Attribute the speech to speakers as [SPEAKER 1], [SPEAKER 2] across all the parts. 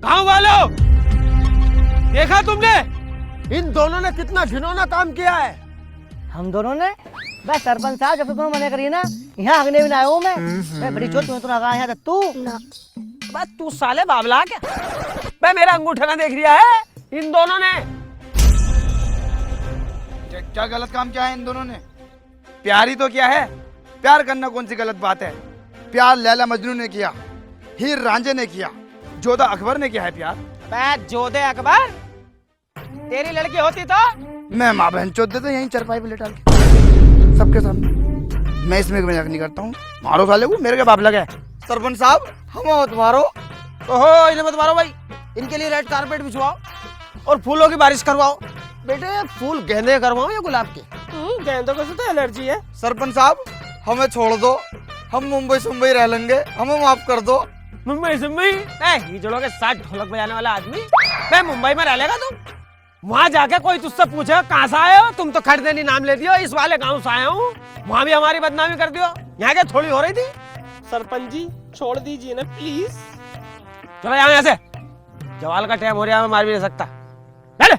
[SPEAKER 1] गांव वालों, देखा तुमने?
[SPEAKER 2] इन दोनों ने कितना घिनौना काम किया है।
[SPEAKER 3] हम दोनों ने? बस सरपंच साहब, जब तुम मना करिए ना, यहाँ हगने भी ना आया हूँ मैं बड़ी चोट तुम्हें तो लगा यहाँ तू ना।
[SPEAKER 1] बस तू साले बाबला क्या? मैं मेरा अंगूठा ना देख लिया है इन दोनों ने।
[SPEAKER 4] क्या गलत काम किया है इन दोनों ने? प्यार ही तो किया है। प्यार करना कौन सी गलत बात है? प्यार लैला मजनू ने किया, हीर रांझे ने किया, जोधा अकबर ने किया है प्यार।
[SPEAKER 1] मैं जोधे अकबर तेरी लड़की होती तो
[SPEAKER 4] मैं माँ बहन चोद देता यहीं चरपाई पे लेटा के सबके सामने। मैं इसमें मजाक नहीं करता हूँ। मारो साले को, मेरे के बाप लगे।
[SPEAKER 2] सरपंच साहब, हम मत मारो।
[SPEAKER 1] ओहो, इन्हें मत मारो भाई। इनके लिए रेड कारपेट बिछवाओ और फूलों की बारिश करवाओ।
[SPEAKER 2] बेटे फूल गेंदे करवाओ या गुलाब के?
[SPEAKER 1] गेंदों को तो एलर्जी है।
[SPEAKER 4] सरपंच साहब, हमें छोड़ दो, हम मुंबई सुंबई रह लेंगे, हमें माफ कर दो।
[SPEAKER 1] मुंबई सुंबई हिजड़ों के साथ ढोलक बजाने वाला आदमी मैं मुंबई में रह लेगा तुम? वहाँ जाके कोई तुझसे पूछे कहाँ से आए हो? तुम तो खड़देनी नाम ले दियो, इस वाले गांव से आया हूँ। वहाँ भी हमारी बदनामी कर दियो। यहाँ के थोड़ी हो रही थी।
[SPEAKER 5] सरपंच जी छोड़ दीजिए ना प्लीज।
[SPEAKER 1] चलो यहाँ से, जवाल का टाइम हो रहा है, मैं मार भी नहीं सकता। चल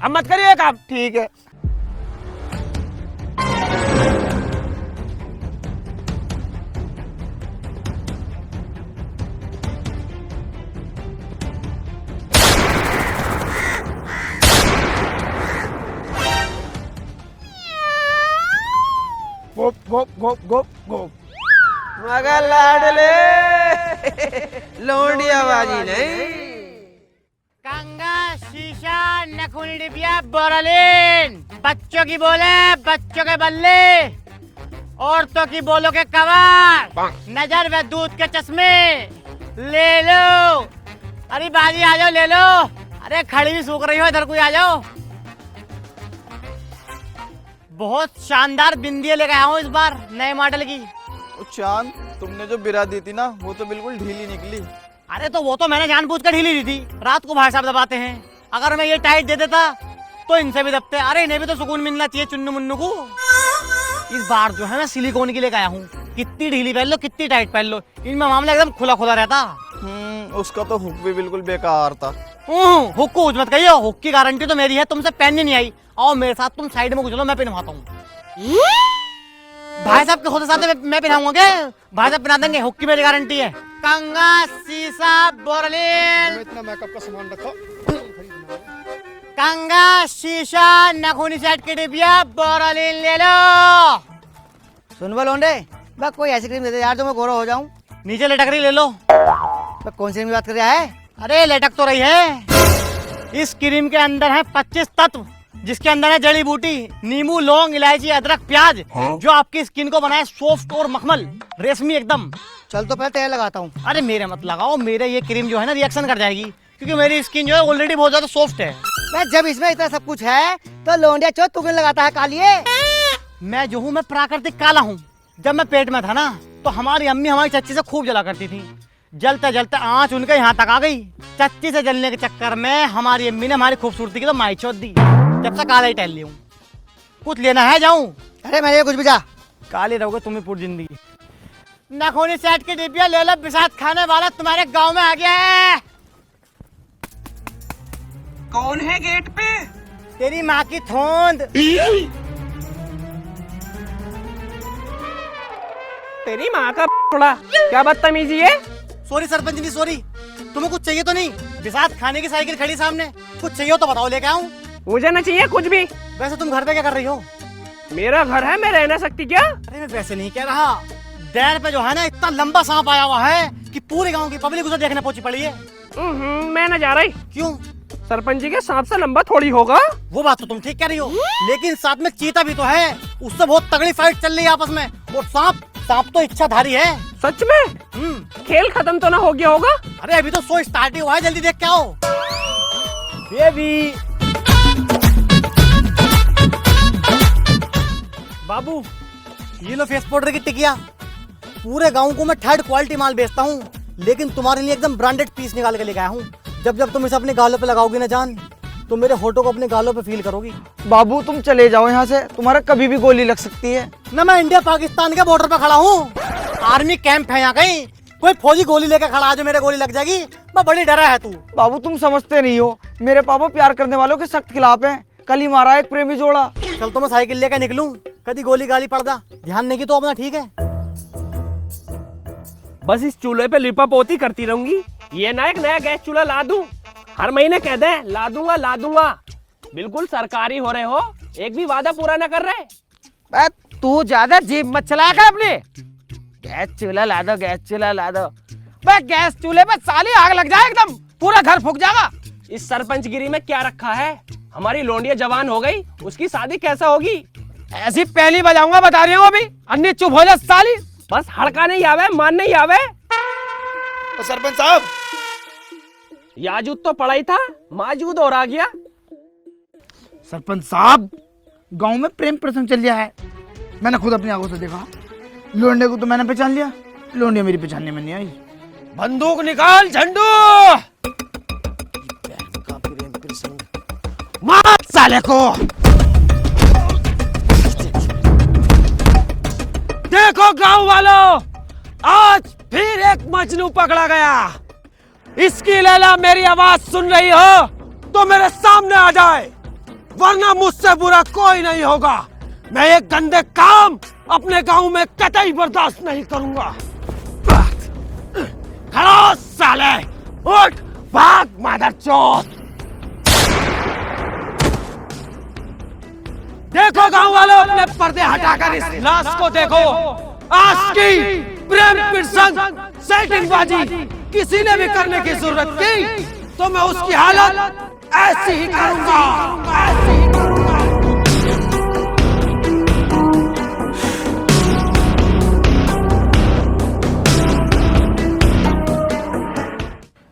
[SPEAKER 1] अब मत करिए काम।
[SPEAKER 4] ठीक है।
[SPEAKER 1] गोप गोप गोप गोप गोप मगर लाडले लोंडिया बाजी नहीं।
[SPEAKER 3] कंगा शीशा नखून डिबिया बोरलिन, बच्चों की बोले बच्चों के बल्ले, औरतों की बोलो के कवार, नजर व दूध के चश्मे ले लो। अरे बाजी आ जाओ ले लो। अरे खड़ी भी सूख रही हो, इधर कोई आ जाओ। बहुत शानदार बिंदियां लेके आया हूँ इस बार, नए मॉडल की।
[SPEAKER 6] चांद, तुमने जो बिरा दी थी ना, वो तो बिल्कुल ढीली निकली।
[SPEAKER 3] अरे तो वो तो मैंने जानबूझकर ढीली दी थी। रात को भाई साहब दबाते हैं, अगर मैं ये टाइट दे देता तो इनसे भी दबते। अरे इन्हें भी तो सुकून मिलना चाहिए चुन्नू मुन्नू को। इस बार जो है मैं सिलिकॉन की लेकर आया हूँ। कितनी ढीली पहन लो, कितनी टाइट पहन लो, इनमें मामला एकदम खुला खुला रहता।
[SPEAKER 6] उसका तो हुक भी बिल्कुल बेकार था।
[SPEAKER 3] हुक को मत कहियो, हुक की गारंटी तो मेरी है, तुमसे पहननी नहीं आई। आओ मेरे साथ, तुम साइड में चलो, मैं पहनवाता हूँ। भाई साहब के खुद साथ मैं पहनाऊंगा क्या? भाई साहब पहना देंगे, हुक की मेरी गारंटी है। कंगा शीशा बोरलिन,
[SPEAKER 2] इतना मेकअप का सामान रखो।
[SPEAKER 3] कंगा शीशा नखूनी सेट की डिबिया बोरलिन ले लो। सुन बो लोंडे, बस कोई आइसक्रीम दे दे यार, जो मैं गोरा हो जाऊं। नीचे लटक रही ले लो। बस कौन सी बात कर रहा है? अरे लटक तो रही है। इस क्रीम के अंदर है 25 तत्व, जिसके अंदर है जड़ी बूटी, नींबू, लौंग, इलायची, अदरक, प्याज, जो आपकी स्किन को बनाए सॉफ्ट और मखमल रेशमी एकदम। चल तो पहले तेल लगाता हूँ। अरे मेरे मत लगाओ, मेरे ये क्रीम जो है ना रिएक्शन कर जाएगी, क्योंकि मेरी स्किन जो है ऑलरेडी बहुत ज्यादा सॉफ्ट है। जब इसमें इतना सब कुछ है तो लोंडिया चो तू क्यों लगाता है कालिए? मैं जो हूँ मैं प्राकृतिक काला हूँ। जब मैं पेट में था ना तो हमारी अम्मी हमारी चच्ची से खूब जला करती थी। जलते जलते आँच उनके यहाँ तक आ गई। चच्ची से जलने के चक्कर में हमारी अम्मी ने हमारी खूबसूरती की तो माई चोद दी। जब से काला ही टहल ली हूँ। कुछ लेना है जाऊँ? अरे मेरे कुछ भी जा, काली रहोगे तुम्हें पूरी जिंदगी। नखूनी सेट की डिबिया ले लो, बिसात खाने वाला तुम्हारे गांव में आ गया है।
[SPEAKER 1] कौन है गेट पे?
[SPEAKER 3] तेरी माँ की थोंद।
[SPEAKER 1] तेरी माँ का थोड़ा क्या बदतमीजी है?
[SPEAKER 3] Sorry sarpanch ji, sorry. तुम्हें कुछ चाहिए तो नहीं? बिसात खाने की साइकिल खड़ी सामने, कुछ चाहिए तो बताओ लेके आऊं।
[SPEAKER 1] मुझे ना चाहिए कुछ भी।
[SPEAKER 3] वैसे तुम घर पे क्या कर रही हो?
[SPEAKER 1] मेरा घर है, मैं रह ना सकती क्या?
[SPEAKER 3] अरे मैं वैसे नहीं कह रहा। डैर पे जो है ना इतना लंबा सांप आया हुआ है कि पूरे गांव की पब्लिक उसे देखने पहुंची पड़ी है।
[SPEAKER 1] मैं ना जा रही।
[SPEAKER 3] क्यों?
[SPEAKER 1] सरपंच जी के सांप से लंबा थोड़ी होगा।
[SPEAKER 3] वो बात तो तुम ठीक कह रही हो, लेकिन साथ में चीता भी तो है, उससे बहुत तगड़ी फाइट चल रही है आपस में। और सांप तो इच्छाधारी है।
[SPEAKER 1] सच में? खेल खत्म तो ना हो गया होगा?
[SPEAKER 3] अरे अभी तो शो स्टार्ट ही हुआ है, जल्दी देख के आओ। बेबी बाबू, ये लो फेस पाउडर की टिकिया। पूरे गांव को मैं थर्ड क्वालिटी माल बेचता हूँ, लेकिन तुम्हारे लिए एकदम ब्रांडेड पीस निकाल के लेके आया हूँ। जब जब तुम इसे अपने गालों पे लगाओगी ना जान, तो मेरे होठों को अपने गालों पे फील करोगी।
[SPEAKER 6] बाबू तुम चले जाओ यहाँ से, तुम्हारा कभी भी गोली लग सकती है।
[SPEAKER 3] ना मैं इंडिया पाकिस्तान के बॉर्डर पे खड़ा हूँ, आर्मी कैंप है यहाँ कहीं। कोई फौजी गोली लेकर खड़ा है जो मेरे गोली लग जाएगी। मैं बड़ी डरा है तू।
[SPEAKER 2] बाबू तुम समझते नहीं हो, मेरे पापा प्यार करने वालों के सख्त खिलाफ हैं। कल ही मारा एक प्रेमी जोड़ा।
[SPEAKER 3] चल तो मैं साइकिल लेकर निकलूं, कभी गोली गाली पड़ जा, ध्यान नहीं की तो अपना ठीक है।
[SPEAKER 5] बस इस चूल्हे पे लिपा पोती करती रहूंगी। ये ना एक नया गैस चूल्हा ला दूं, हर महीने कह दे ला दूंगा। बिल्कुल सरकारी हो रहे हो, एक भी वादा पूरा ना कर रहे।
[SPEAKER 1] बे तू ज्यादा जीभ मत चलाया कर अपने। गैस चूल्हा ला दो, गैस चूल्हा ला दो। बे गैस चूल्हे पे साली आग लग जाए, एकदम पूरा घर फूक जाएगा।
[SPEAKER 5] इस सरपंचगिरी में क्या रखा है? हमारी लोंडिया जवान हो गई, उसकी शादी कैसा होगी?
[SPEAKER 1] ऐसी पहली बजाऊंगा, बता रही हूँ अभी। अन्य चुप हो जा साली।
[SPEAKER 5] बस हड़का नहीं आवे, मान नहीं आवे।
[SPEAKER 4] तो सरपंच साहब,
[SPEAKER 5] याजूद तो पड़ा ही था, माजूद और आ गया।
[SPEAKER 4] सरपंच साहब, गांव में प्रेम प्रसंग चल रहा है। मैंने खुद अपनी आंखों से देखा। लोंडे को तो मैंने पहचान लिया, लोंडिया मेरी पहचानने में नहीं आई।
[SPEAKER 1] बंदूक निकाल झंडू, मार साले को। देखो गांव वालों, आज फिर एक मजनू पकड़ा गया। इसकी लैला मेरी आवाज सुन रही हो तो मेरे सामने आ जाए, वरना मुझसे बुरा कोई नहीं होगा। मैं ये गंदे काम अपने गांव में कतई बर्दाश्त नहीं करूंगा। खड़ा हो साले, उठ भाग मादरचोद। देखो गांव वालों, अपने पर्दे हटाकर इस लाश को देखो। आज की प्रेम प्रसंग सेटिंगबाजी किसी ने भी करने की जरूरत की तो मैं उसकी हालत ऐसी ही करूंगा, ऐसी ही करूंगा।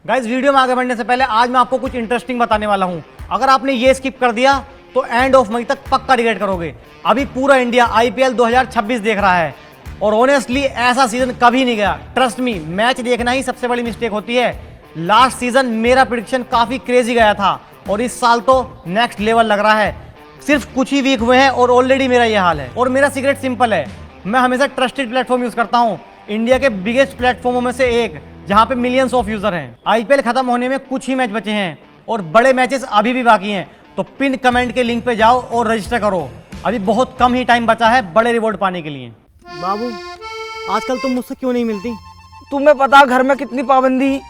[SPEAKER 3] गाइस, वीडियो में आगे बढ़ने से पहले आज मैं आपको कुछ इंटरेस्टिंग बताने वाला हूं। अगर आपने ये स्किप कर दिया तो एंड ऑफ मई तक पक्का रिग्रेट करोगे। अभी पूरा इंडिया आईपीएल 2026 देख रहा है और ऑनेस्टली ऐसा सीजन कभी नहीं गया। ट्रस्ट मी, मैच देखना ही सबसे बड़ी मिस्टेक होती है। लास्ट सीजन मेरा प्रेडिक्शन काफी क्रेजी गया था और इस साल तो नेक्स्ट लेवल लग रहा है। सिर्फ कुछ ही वीक हुए हैं और ऑलरेडी मेरा यह हाल है। और मेरा सीक्रेट सिंपल है, मैं हमेशा ट्रस्टेड प्लेटफॉर्म यूज करता हूं, इंडिया के बिगेस्ट प्लेटफॉर्मों में से एक, जहां पे मिलियंस ऑफ यूजर हैं। आईपीएल खत्म होने में कुछ ही मैच बचे हैं और बड़े मैचेस अभी भी बाकी हैं। तो पिन कमेंट के लिंक पे जाओ और रजिस्टर करो। अभी बहुत कम ही टाइम बचा है बड़े रिवॉर्ड पाने के लिए। बाबू, आजकल तुम मुझसे क्यों नहीं मिलती?
[SPEAKER 2] तुम्हें पता घर में कितनी पाबंदी,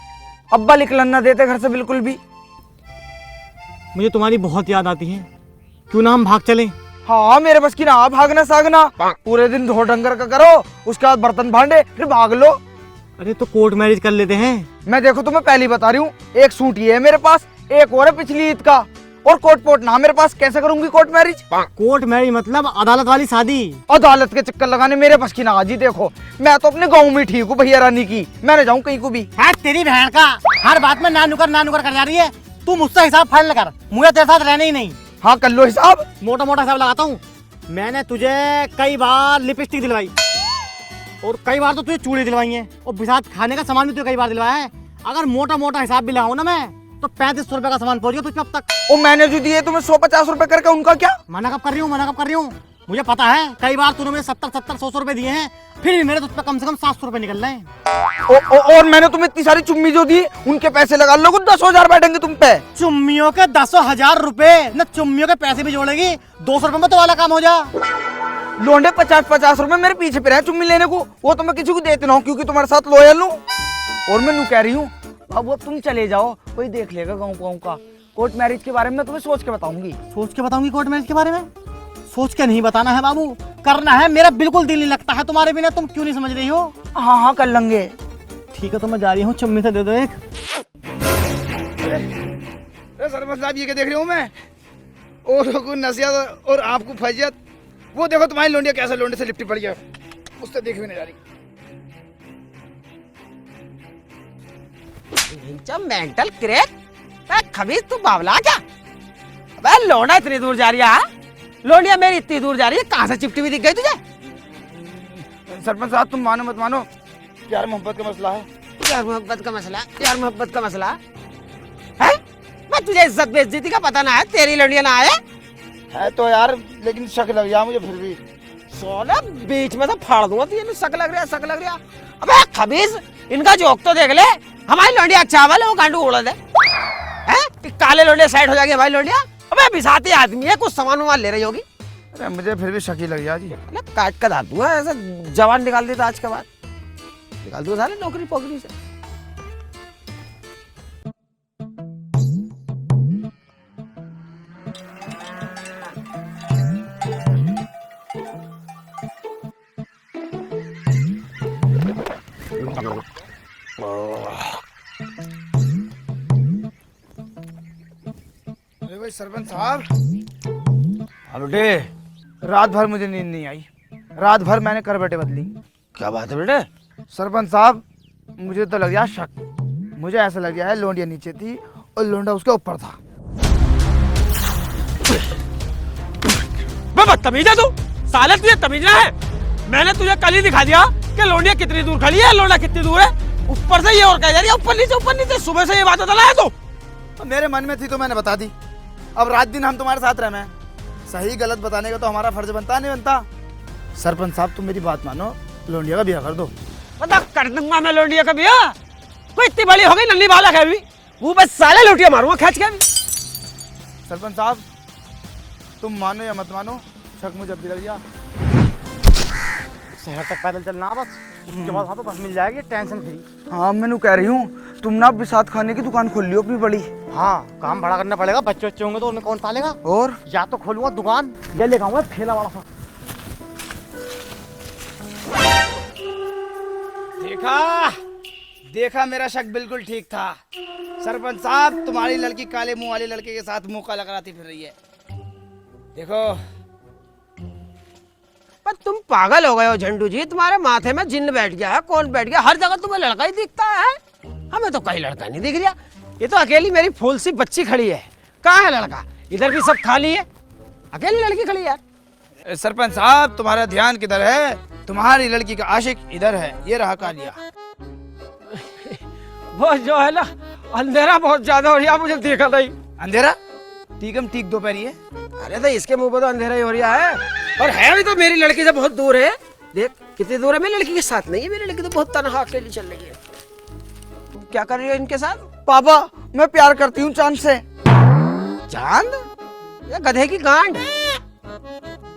[SPEAKER 2] अब्बा निकलन ना देते घर से बिल्कुल भी।
[SPEAKER 3] मुझे तुम्हारी बहुत याद आती है, क्यों ना हम भाग चलें?
[SPEAKER 2] हाँ, मेरे बस की ना, भागना सागना। पूरे दिन ढोर डंगर का करो, उसके बाद बर्तन भांडे, फिर भाग लो।
[SPEAKER 3] अरे तो कोर्ट मैरिज कर लेते हैं।
[SPEAKER 2] मैं देखो तुम्हें पहले बता रही हूँ, एक सूट ये है मेरे पास, एक और है पिछली ईद का, और कोट पोट ना मेरे पास। कैसे करूंगी कोर्ट मैरिज?
[SPEAKER 3] कोर्ट मैरिज मतलब अदालत वाली शादी?
[SPEAKER 2] अदालत के चक्कर लगाने मेरे बस की ना जी। देखो मैं तो अपने गाँव में ठीक हूँ भैया रानी की, मैं न जाऊँ कहीं को भी।
[SPEAKER 3] है तेरी बहन का, हर बात में ना नुकर कर जा रही है। तू मुझसे हिसाब फाइनल कर, मुझे तेरे साथ रहना ही नहीं।
[SPEAKER 2] हाँ कर लो हिसाब।
[SPEAKER 3] मोटा मोटा हिसाब लगाता हूँ। मैंने तुझे कई बार लिपस्टिक दिलवाई और कई बार तो तुझे चूड़ी दिलवाई है और बिसात खाने का सामान भी तुझे कई बार दिलवाया है। अगर मोटा मोटा हिसाब भी लगाऊं ना मैं तो 3500 रुपए का सामान पहुंच गया तुझे अब तक।
[SPEAKER 2] ओ मैंने जो दिए तुम्हें 150 रुपए करके, उनका क्या?
[SPEAKER 3] मना कब कर रही हूँ? मुझे पता है कई बार तूने मुझे 70-100 रुपए दिए हैं, फिर भी मेरे तो कम से कम 700 रुपए निकल रहे हैं।
[SPEAKER 2] और मैंने तुम्हें इतनी सारी चुम्मी जो दी, उनके पैसे लगा लो, 10,000 बैठेंगे तुम पे।
[SPEAKER 3] चुम्मियों के 10,000 रुपए न, चुम्मियों के पैसे भी जोड़ेगी, 200 रुपए में तो वाला काम हो जा।
[SPEAKER 2] लोंडे 50-50 रुपए मेरे पीछे पे रहे चुम्मी लेने को, वो तो मैं किसी को देते ना हूँ क्योंकि तुम्हारे साथ लॉयल हूँ। और मैं नू कह रही हूँ, अब तुम चले जाओ, कोई देख लेगा गाँव का। कोर्ट मैरिज के बारे में मैं तुम्हें सोच के बताऊंगी।
[SPEAKER 3] सोच के बताऊंगी कोर्ट मैरिज के बारे में? सोच के नहीं बताना है बाबू, करना है। मेरा बिल्कुल दिल नहीं लगता है तुम्हारे बिना, तुम क्यों नहीं समझ रही हो?
[SPEAKER 2] हाँ हाँ कर लेंगे।
[SPEAKER 3] ठीक है तो मैं जा रही हूँ, चुम्मी से दे दो एक।
[SPEAKER 4] सरपंच साहब, ये क्या देख रही हूँ मैं? और को नसीहत और आपको फजीयत। वो देखो तुम्हारी लोंडिया कैसे लोंडे से लिपटी पड़ी है, उससे देख भी नहीं जा रही।
[SPEAKER 1] मेंटल क्रैक, खबीज तू बावला क्या? अबे लोंडा इतनी दूर जा रही है? लोंडिया मेरी इतनी दूर जा रही है, कहाँ से चिपटी हुई दिख गई तुझे?
[SPEAKER 4] सरपंच साहब, तुम मानो मत मानो, प्यार मोहब्बत का मसला है।
[SPEAKER 1] प्यार मोहब्बत का मसला? प्यार मोहब्बत का मसला है? मैं तुझे इज्जत बेइज्जती का पता ना है, तेरी लोंडिया ना आए
[SPEAKER 4] है तो यार, लेकिन शक लग गया मुझे फिर भी।
[SPEAKER 1] सोना बीच में से फाड़ दूंगा तुझे, शक लग रहा है, शक लग रहा है। अबे खबीज, इनका जोक तो देख ले। हमारी लोंडिया चावल है वो गांडू उड़ा दे हैं? काले लोंडिया साइड हो जाएगी हमारी लोंडिया। अबे बिसाती आदमी है, कुछ सामान वामान ले रही होगी।
[SPEAKER 4] अरे मुझे फिर भी शक ही लग गया जी।
[SPEAKER 1] अरे काट कर दादू है ऐसा जवान निकाल देता आज के बाद, निकाल दो साले नौकरी पोकरी से।
[SPEAKER 4] अरे भाई सरपंच साहब,
[SPEAKER 1] हाँ बेटे,
[SPEAKER 4] रात भर मुझे नींद नहीं आई। रात भर मैंने करवटें बदली।
[SPEAKER 1] क्या बात है बेटे?
[SPEAKER 4] सरपंच साहब, मुझे तो लग गया शक। मुझे ऐसा लग गया है लोंडिया नीचे थी और लोंडा उसके ऊपर था।
[SPEAKER 1] बदतमीज है तू साले, तुझे तमीजना है? मैंने तुझे कल ही दिखा दिया कि लोंडिया कितनी दूर खड़ी है, लोंडा कितनी दूर है। ऊपर से ये और कह जा रही है ऊपर नीचे। सुबह से ये बात बता है तू।
[SPEAKER 4] तो मेरे मन में थी तो मैंने बता दी। अब रात दिन हम तुम्हारे साथ रहे हैं, सही गलत बताने का तो हमारा फर्ज बनता नहीं बनता। सरपंच साहब, तुम मेरी बात मानो, लोंडिया का ब्याह कर दो।
[SPEAKER 1] पता कर दूंगा मैं लोंडिया का ब्याह। कोई इतनी बड़ी हो गई, नन्ही बालक है अभी। वो बस साले लोटिया मारूंगा खींच के अभी।
[SPEAKER 4] सरपंच साहब, तुम मानो या मत मानो, शक मुझे अब भी लग गया।
[SPEAKER 3] शहर तक पैदल चलना बस, उसके बाद तो बस मिल जाएगी, टेंशन फ्री।
[SPEAKER 2] हाँ मैंने कह रही हूँ, तुम ना बिसात खाने की दुकान खोल लियो अपनी बड़ी।
[SPEAKER 3] हाँ, काम बड़ा करना पड़ेगा, बच्चे बच्चे होंगे तो उन्हें कौन पालेगा।
[SPEAKER 2] और
[SPEAKER 3] या तो खोलूंगा दुकान या लेकर आऊंगा ठेला वाला सा।
[SPEAKER 4] देखा मेरा शक बिल्कुल ठीक था। सरपंच साहब, तुम्हारी लड़की काले मुंह वाले लड़के के साथ मुंह काला कराती फिर रही है। देखो,
[SPEAKER 1] पर तुम पागल हो गए हो झंडू जी, तुम्हारे माथे में जिन्न बैठ गया है। कौन बैठ गया? हर जगह तुम्हें लड़का ही दिखता है, हमें तो कहीं लड़का नहीं दिख रहा। ये तो अकेली मेरी फूल सी बच्ची खड़ी है। कहाँ है लड़का? इधर भी सब खाली है, अकेली लड़की खड़ी है।
[SPEAKER 4] सरपंच साहब, तुम्हारा ध्यान किधर है? तुम्हारी लड़की का आशिक इधर है, ये रहा कालिया।
[SPEAKER 1] वो जो है ना, अंधेरा बहुत ज्यादा हो रहा, मुझे देखा नहीं।
[SPEAKER 4] अंधेरा तीकम ठीक दोपहरी है।
[SPEAKER 1] अरे तो इसके मुंह पर तो अंधेरा ही हो रहा है, और है भी तो मेरी लड़की से बहुत दूर है। देख कितनी दूर है, मेरी लड़की के साथ नहीं है। मेरी लड़की तो बहुत तनहा अकेली चल रही है। तुम क्या कर रही हो इनके साथ?
[SPEAKER 2] पापा, मैं प्यार करती हूँ चांद से।
[SPEAKER 1] चांद? ये गधे की गांड।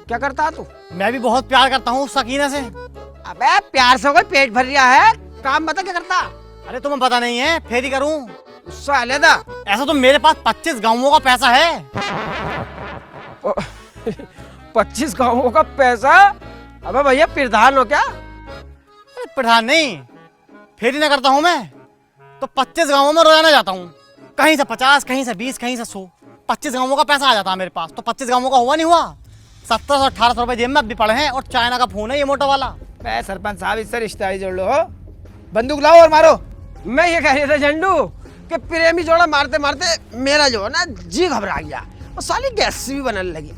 [SPEAKER 1] क्या करता है तू?
[SPEAKER 3] मैं भी बहुत प्यार करता हूँ सकीना से।
[SPEAKER 1] अबे प्यार से कोई पेट भर रहा है, काम बता क्या करता?
[SPEAKER 3] अरे तुम्हें पता नहीं है, फेरी करूँ।
[SPEAKER 1] उससे अलहदा।
[SPEAKER 3] ऐसा तो मेरे पास 25 गाँवों का पैसा है।
[SPEAKER 1] 25 गाँवों का पैसा? अबे भैया प्रधान हो क्या?
[SPEAKER 3] अरे प्रधान नहीं, फेरी ना करता हूँ मैं तो 25 गाँवों में रोजाना जाता हूँ। कहीं से 50, कहीं से 20, कहीं से 100। 25 गाँवों का पैसा आ जाता है मेरे पास। तो 25 गाँवों का हुआ नहीं हुआ, 1700-1800 रुपए जेब में अब भी पड़े हैं। और चाइना का फोन है ये मोटा वाला।
[SPEAKER 4] मैं सरपंच साहब, इससे रिश्ता ही जोड़ लो। हो बंदूक लाओ और मारो।
[SPEAKER 1] मैं ये कह रही था झंडू कि प्रेमी जोड़ा मारते मारते मेरा जो है ना जी घबरा गया, और साली गैस भी बनने लगी।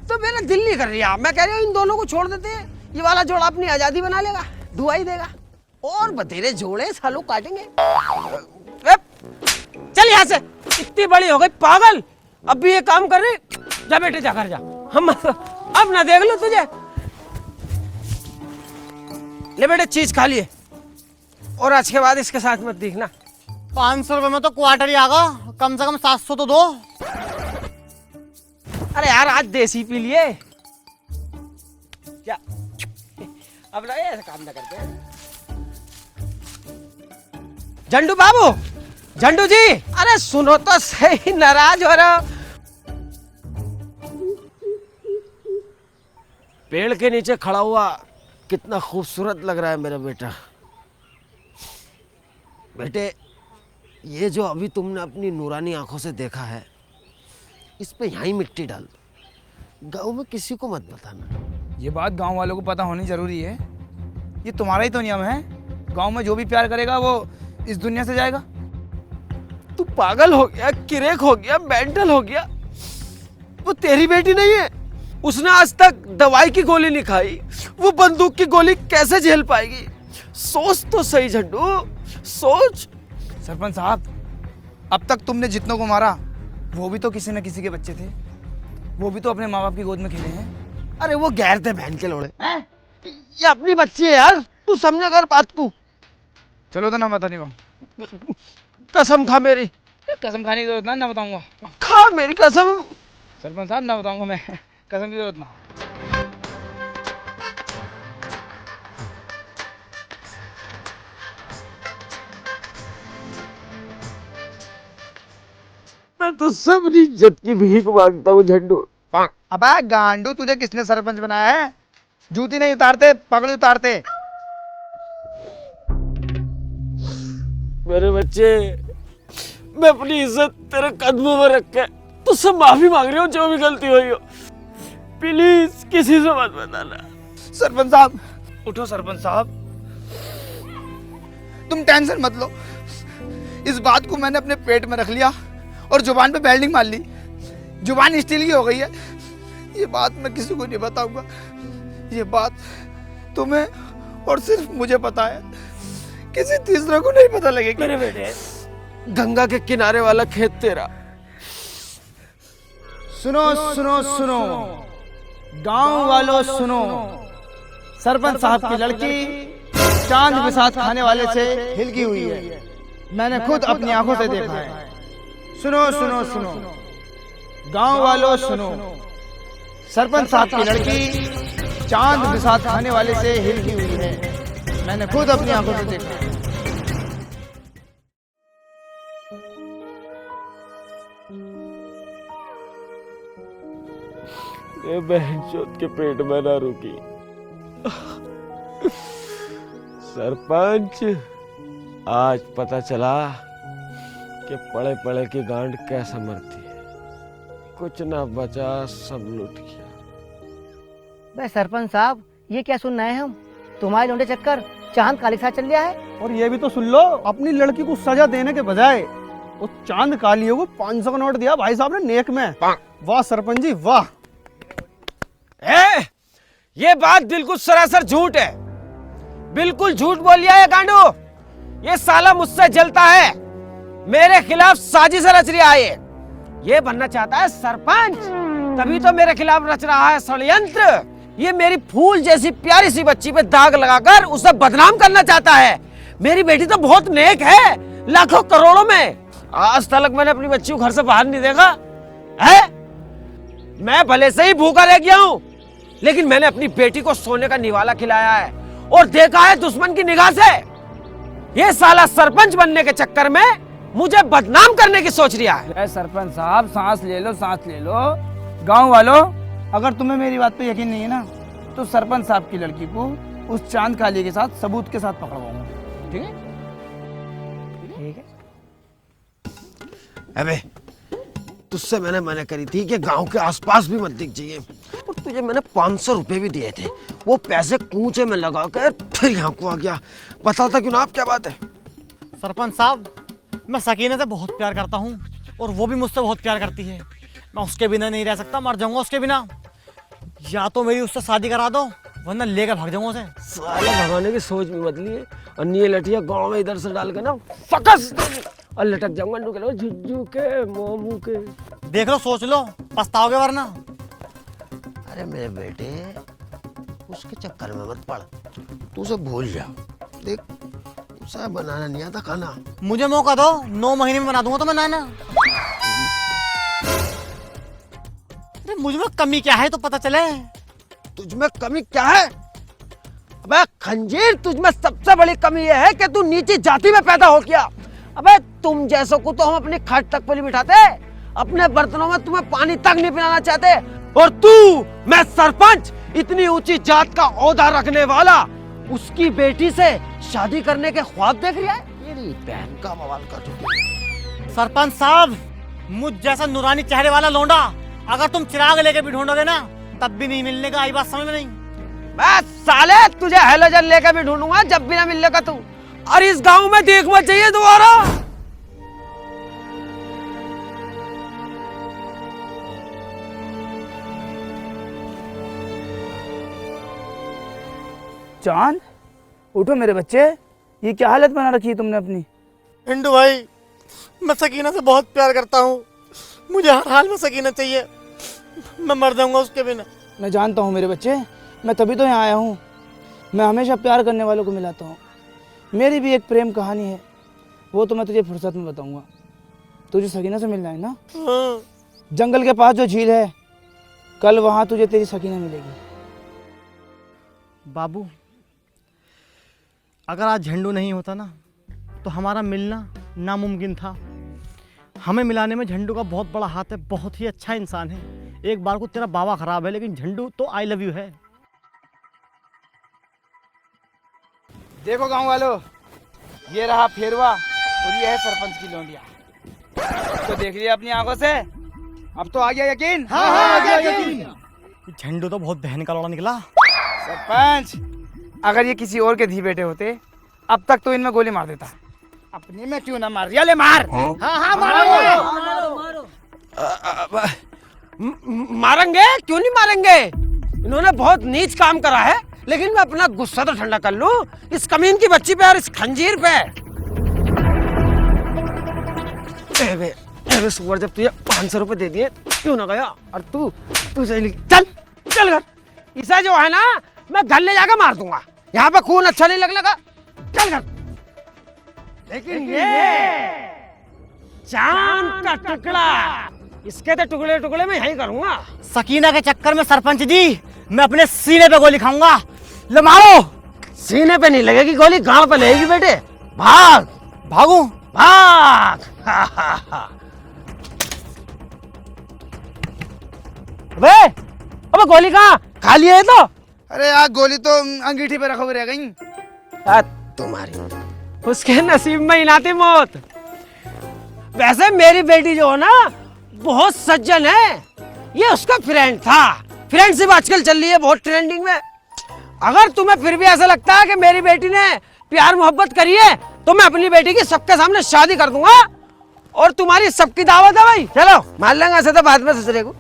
[SPEAKER 1] तो मेरा दिल नहीं कर रहा। मैं कह रही हूँ इन दोनों को छोड़ देते हैं, ये वाला जोड़ा अपनी आजादी बना लेगा, दुआ ही देगा, और बतेरे जोड़े सालों काटेंगे। चल यहाँ से, इतनी बड़ी हो गई पागल, अब भी ये काम कर रही। जा बेटे, जा घर जा, हम अब ना देख लो तुझे। ले बेटे चीज खा लिए, और आज के बाद इसके साथ मत दिखना।
[SPEAKER 3] 500 रुपए में तो क्वार्टर ही आगा, कम से कम 700 तो दो।
[SPEAKER 1] अरे यार आज देसी पी लिए क्या? अब ना ऐसा काम ना करते हैं। झंडू बाबू, झंडू जी, अरे सुनो तो सही, नाराज हो रहे हो। पेड़ के नीचे खड़ा हुआ कितना खूबसूरत लग रहा है मेरा बेटा। बेटे, ये जो अभी तुमने अपनी नूरानी आंखों से देखा है, इस पे यहीं मिट्टी डाल दो। गाँव में किसी को मत बताना।
[SPEAKER 4] ये बात गांव वालों को पता होनी जरूरी है। ये तुम्हारा ही तो नियम है। गांव में जो भी प्यार करेगा वो इस दुनिया से जाएगा।
[SPEAKER 1] तू पागल हो गया, किरेक हो गया, मेंटल हो गया। वो तेरी बेटी नहीं है, उसने आज तक दवाई की गोली नहीं खाई, वो बंदूक की गोली कैसे झेल पाएगी? सोच तो सही झंडू, सोच।
[SPEAKER 4] सरपंच साहब, अब तक तुमने जितनों को मारा वो भी तो किसी न किसी के बच्चे थे। वो भी तो अपने माँ बाप की गोद में खेले हैं।
[SPEAKER 1] अरे वो गैर थे बहन के लोड़े। ये अपनी बच्ची है यार, तू समझा कर बात को।
[SPEAKER 4] चलो तो ना बता नहीं पाऊँ।
[SPEAKER 1] कसम खा मेरी,
[SPEAKER 4] कसम खाने की जरूरत ना बताऊंगा।
[SPEAKER 1] खा मेरी कसम।
[SPEAKER 4] सरपंच साहब ना बताऊंगा मैं, कसम की जरूरत ना।
[SPEAKER 1] मैं तो सबरी इज्जत की भीख मांगता हूँ झंडू।
[SPEAKER 4] अबे गांडू, तुझे किसने सरपंच बनाया है? जूती नहीं उतारते, पगड़ी उतारते।
[SPEAKER 1] मेरे बच्चे, मैं अपनी इज्जत तेरे कदमों में रख के तुझसे माफी मांग रही हूँ जो भी गलती हुई हो। प्लीज किसी से मत बताना।
[SPEAKER 4] सरपंच साहब उठो। सरपंच साहब तुम टेंशन मत लो, इस बात को मैंने अपने पेट में रख लिया और जुबान पे वेल्डिंग मार ली। जुबान स्टील की हो गई है। ये बात मैं किसी को नहीं बताऊंगा। ये बात तुम्हें और सिर्फ मुझे पता है, किसी तीसरे को नहीं पता लगेगी।
[SPEAKER 1] मेरे बेटे, गंगा के किनारे वाला खेत तेरा।
[SPEAKER 4] सुनो सुनो सुनो, गांव वालों सुनो, सरपंच साहब की लड़की चांद के साथ खाने वाले से हिलकी हुई है। मैंने खुद अपनी आंखों से देखा है। सुनो सुनो सुनो, गांव वालों सुनो, सरपंच साहब की लड़की चांद के साथ खाने वाले से हिलकी हुई है। मैंने खुद अपनी आंखों से देखा है।
[SPEAKER 1] ये बहनचोद के पेट में ना रुकी। सरपंच, आज पता चला कि पड़े पड़े की गांड कैसे मरती है। कुछ ना बचा, सब लूट गया।
[SPEAKER 3] बे सरपंच साहब, ये क्या सुन रहे हैं हम? तुम्हारे लौंडे चक्कर चांद काली के साथ चल गया है।
[SPEAKER 7] और ये भी तो सुन लो, अपनी लड़की को सजा देने के बजाय वो चांद कालियों को 500 का नोट दिया भाई साहब ने नेक में। वाह सरपंच जी वाह।
[SPEAKER 1] ये बात बिल्कुल सरासर झूठ है। बिल्कुल झूठ बोल लिया है गांडू। ये साला मुझसे जलता है, मेरे खिलाफ साजिश रच रहा है। ये बनना चाहता है सरपंच, तभी तो मेरे खिलाफ रच रहा है षड्यंत्र। ये मेरी फूल जैसी प्यारी सी बच्ची पे दाग लगाकर उसे बदनाम करना चाहता है। मेरी बेटी तो बहुत नेक है, लाखों करोड़ों में। आज तक मैंने अपनी बच्ची को घर से बाहर नहीं देखा है। मैं भले से ही भूखा रह गया हूं, लेकिन मैंने अपनी बेटी को सोने का निवाला खिलाया है और देखा है दुश्मन की निगाह से। ये साला सरपंच बनने के चक्कर में मुझे बदनाम करने की सोच रहा है।
[SPEAKER 2] सरपंच साहब सांस ले लो, सांस ले लो। गांव वालों, अगर तुम्हें मेरी बात पे यकीन नहीं है ना, तो सरपंच साहब की लड़की को उस चांद काली के साथ सबूत के साथ पकड़वाऊंगा। ठीक है? ठीक है।
[SPEAKER 1] अबे, तुझसे मैंने मना करी थी कि गांव के आसपास भी मत दिख जाइए, और तुझे मैंने 500 रुपए भी दिए थे। वो पैसे कूचे में लगा कर फिर यहाँ को आ गया। बताता क्यों ना आप, क्या बात है?
[SPEAKER 3] सरपंच साहब, मैं सकीना से बहुत प्यार करता हूँ और वो भी मुझसे बहुत प्यार करती है। मैं उसके बिना नहीं रह सकता, मर जाऊंगा उसके बिना। या तो मेरी उससे शादी करा दो, वरना लेकर भाग जाऊंगा उसे।
[SPEAKER 1] साला भगाने की सोच भी मत लिए, और ये लठिया गांव में इधर से डाल के ना फकस और लटक जाऊंगा झुज्जू के मोमू के।
[SPEAKER 3] देख लो, सोच लो, पछताओगे वरना।
[SPEAKER 1] अरे मेरे बेटे, उसके चक्कर में मत पड़, तू उसे भूल जा। देख, उसे बनाना नहीं आता खाना।
[SPEAKER 3] मुझे मौका दो, 9 महीने में बना दूंगा तो मैं नाना। अरे मुझ में कमी क्या है तो पता चले।
[SPEAKER 1] तुझ में कमी क्या है? अबे खंजीर, तुझ में सबसे बड़ी कमी यह है कि तू नीची जाति में पैदा हो गया। अबे तुम जैसों को तो हम अपनी खाट तक पर नहीं बिठाते, अपने बर्तनों में तुम्हें पानी तक नहीं पिलाना चाहते। और तू, मैं सरपंच, इतनी ऊंची जात का ओहदा रखने वाला, उसकी बेटी से शादी करने के ख्वाब देख रहा है? मेरी बहन का बवाल कर चुकी।
[SPEAKER 3] सरपंच साहब, मुझ जैसा नूरानी चेहरे वाला लौंडा अगर तुम चिराग लेके भी ढूंढोगे ना, तब भी नहीं मिलने का। आई बात समझ में नहीं?
[SPEAKER 1] मैं साले तुझे हेलोजन लेकर भी ढूंढूंगा जब भी ना मिलेगा तू। और इस गांव में देख मत चाहिए दोबारा।
[SPEAKER 2] चांद, उठो मेरे बच्चे। ये क्या हालत बना रखी है तुमने अपनी?
[SPEAKER 3] इंदु भाई, मैं सकीना से बहुत प्यार करता हूँ। मुझे हर हाल में सकीना चाहिए, मैं मर जाऊंगा उसके बिना।
[SPEAKER 2] मैं जानता हूँ मेरे बच्चे, मैं तभी तो यहाँ आया हूँ। मैं हमेशा प्यार करने वालों को मिलाता हूँ। मेरी भी एक प्रेम कहानी है, वो तो मैं तुझे फुर्सत में बताऊंगा। तुझे सकीना से मिलना है ना? जंगल के पास जो झील है, कल वहां तुझे तेरी सकीना मिलेगी।
[SPEAKER 3] बाबू, अगर आज झंडू नहीं होता ना तो हमारा मिलना नामुमकिन था। हमें मिलाने में झंडू का बहुत बड़ा हाथ है, बहुत ही अच्छा इंसान है। एक बार को तेरा बाबा खराब है, लेकिन झंडू तो आई लव यू है।
[SPEAKER 2] देखो गांव वालों, ये रहा फेरवा और ये है सरपंच की लौंडिया। तो देख लिया अपनी आंखों से, अब तो आ गया यकीन?
[SPEAKER 3] हाँ हाँ, आ गया यकीन। झंडू तो बहुत बहन का लौड़ा निकला।
[SPEAKER 2] सरपंच, अगर ये किसी और के धी बेटे होते, अब तक तो इनमें गोली मार देता। अपने में क्यों ना मार दिया? ले मार।
[SPEAKER 3] हाँ हाँ, मारो।
[SPEAKER 1] मारेंगे, क्यों नहीं मारेंगे? इन्होंने बहुत नीच काम करा है, लेकिन मैं अपना गुस्सा तो ठंडा कर लूं इस कमीन की बच्ची पे और इस खंजीर पे। अरे सुअर, जब तुझे 500 रुपए दे दिए क्यों ना गया? और तू सही चल घर। इसे जो है ना, मैं घर ले जाकर मार दूंगा। यहाँ पे खून अच्छा नहीं लगा। चल घर। लेकिन ये चांद का टुकड़ा, इसके तो टुकड़े टुकड़े में यही करूंगा।
[SPEAKER 3] सकीना के चक्कर में सरपंच जी, मैं अपने सीने पे गोली खाऊंगा। ले मारो।
[SPEAKER 1] सीने पे नहीं लगेगी गोली, गांव पे लगेगी बेटे। भाग।
[SPEAKER 3] भागू?
[SPEAKER 1] भाग। अबे गोली कहाँ? खाली है तो?
[SPEAKER 2] अरे यार, गोली तो अंगीठी पे रखोगे रह गई।
[SPEAKER 1] तुम्हारी उसके नसीब में ही ना थी मौत। वैसे मेरी बेटी जो है ना, बहुत सज्जन है। ये उसका फ्रेंड था। फ्रेंडशिप आजकल चल रही है बहुत ट्रेंडिंग में। अगर तुम्हें फिर भी ऐसा लगता है कि मेरी बेटी ने प्यार मोहब्बत करी है, तो मैं अपनी बेटी की सबके सामने शादी कर दूंगा और तुम्हारी सबकी दावत है भाई। चलो मान लेंगे, ऐसे तो बाद में ससुरे को।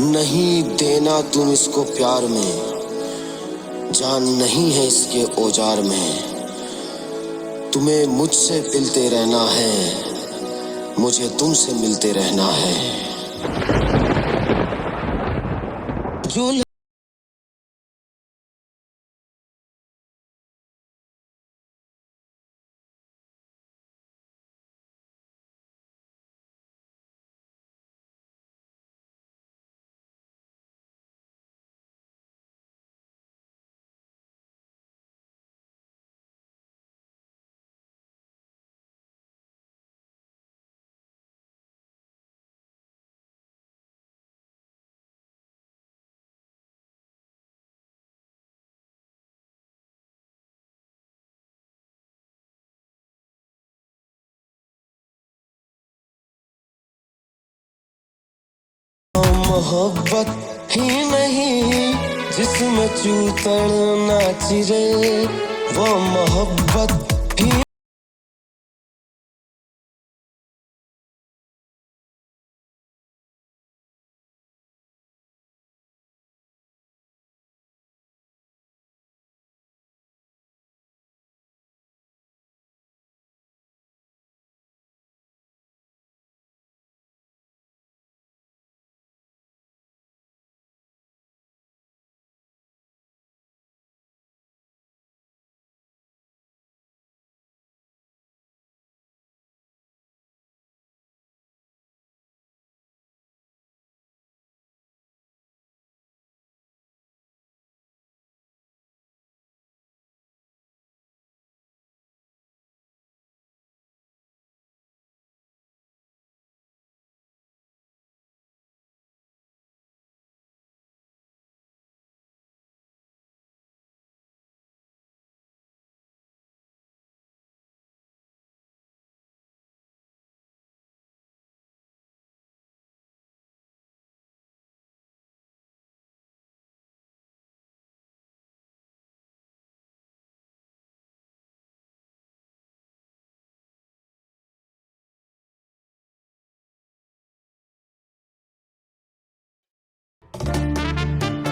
[SPEAKER 8] नहीं देना तुम इसको प्यार में, जान नहीं है इसके औजार में। तुम्हें मुझसे मिलते रहना है, मुझे तुमसे मिलते रहना है। जो मोहब्बत ही नहीं जिसमें चूतड़ नाच रे, वो मोहब्बत ही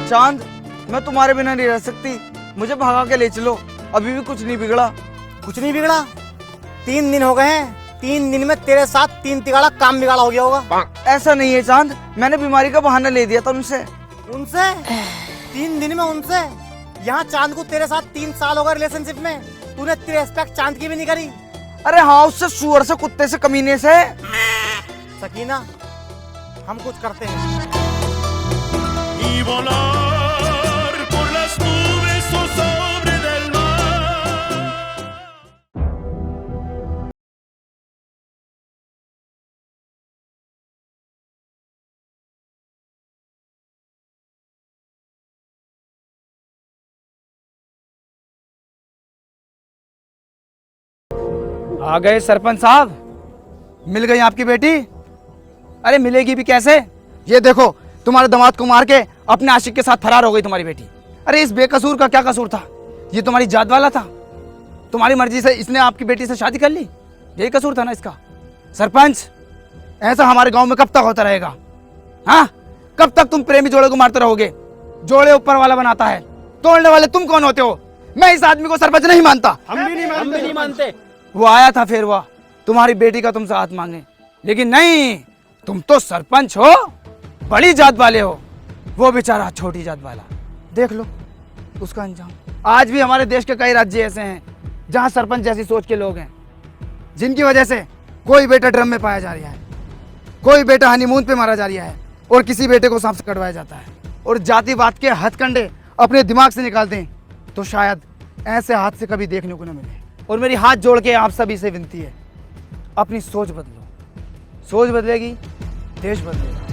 [SPEAKER 2] चांद, मैं तुम्हारे बिना नहीं रह सकती। मुझे भगा के ले चलो, अभी भी कुछ नहीं बिगड़ा।
[SPEAKER 3] कुछ नहीं बिगड़ा? 3 दिन हो गए हैं, 3 दिन में तेरे साथ 3 तिगाड़ा काम बिगाड़ा हो गया होगा।
[SPEAKER 2] ऐसा नहीं है चांद, मैंने बीमारी का बहाना ले दिया था उनसे।
[SPEAKER 3] उनसे 3 दिन में उनसे? यहाँ चांद को तेरे साथ 3 साल हो गए रिलेशनशिप में, तूने रिस्पेक्ट चांद की भी नहीं करी।
[SPEAKER 2] अरे हाँ, उससे सुअर से, कुत्ते से, कमीने से।
[SPEAKER 3] सकीना, हम कुछ करते हैं।
[SPEAKER 9] Y volar por las nubes o sobre del mar.
[SPEAKER 2] आ गए सरपंच साहब, मिल गई आपकी बेटी। अरे मिलेगी भी कैसे, ये देखो तुम्हारे दामाद को मार के अपने आशिक के साथ फरार हो गई तुम्हारी बेटी। अरे इस बेकसूर का क्या कसूर था, ये तुम्हारी जात वाला था, तुम्हारी मर्जी से इसने आपकी बेटी से शादी कर ली, यही कसूर था ना इसका। सरपंच, ऐसा हमारे गांव में कब तक होता रहेगा? हाँ, कब तक तुम प्रेमी जोड़े को मारते रहोगे? जोड़े ऊपर वाला बनाता है, तोड़ने वाले तुम कौन होते हो? मैं इस आदमी को सरपंच नहीं मानता।
[SPEAKER 7] हम भी नहीं मानते।
[SPEAKER 2] वो आया था फिर वह तुम्हारी बेटी का तुमसे हाथ मांगने, लेकिन नहीं, तुम तो सरपंच हो, बड़ी जात वाले हो, वो बेचारा छोटी जात वाला। देख लो उसका अंजाम। आज भी हमारे देश के कई राज्य ऐसे हैं जहां सरपंच जैसी सोच के लोग हैं, जिनकी वजह से कोई बेटा ड्रम में पाया जा रहा है, कोई बेटा हनीमून पे मारा जा रहा है, और किसी बेटे को सांप से कटवाया जाता है। और जातिवाद के हथकंडे अपने दिमाग से निकाल दें तो शायद ऐसे हाथ से कभी देखने को न मिले। और मेरी हाथ जोड़ के आप सभी से विनती है, अपनी सोच बदलो। सोच बदलेगी, देश बदलेगा।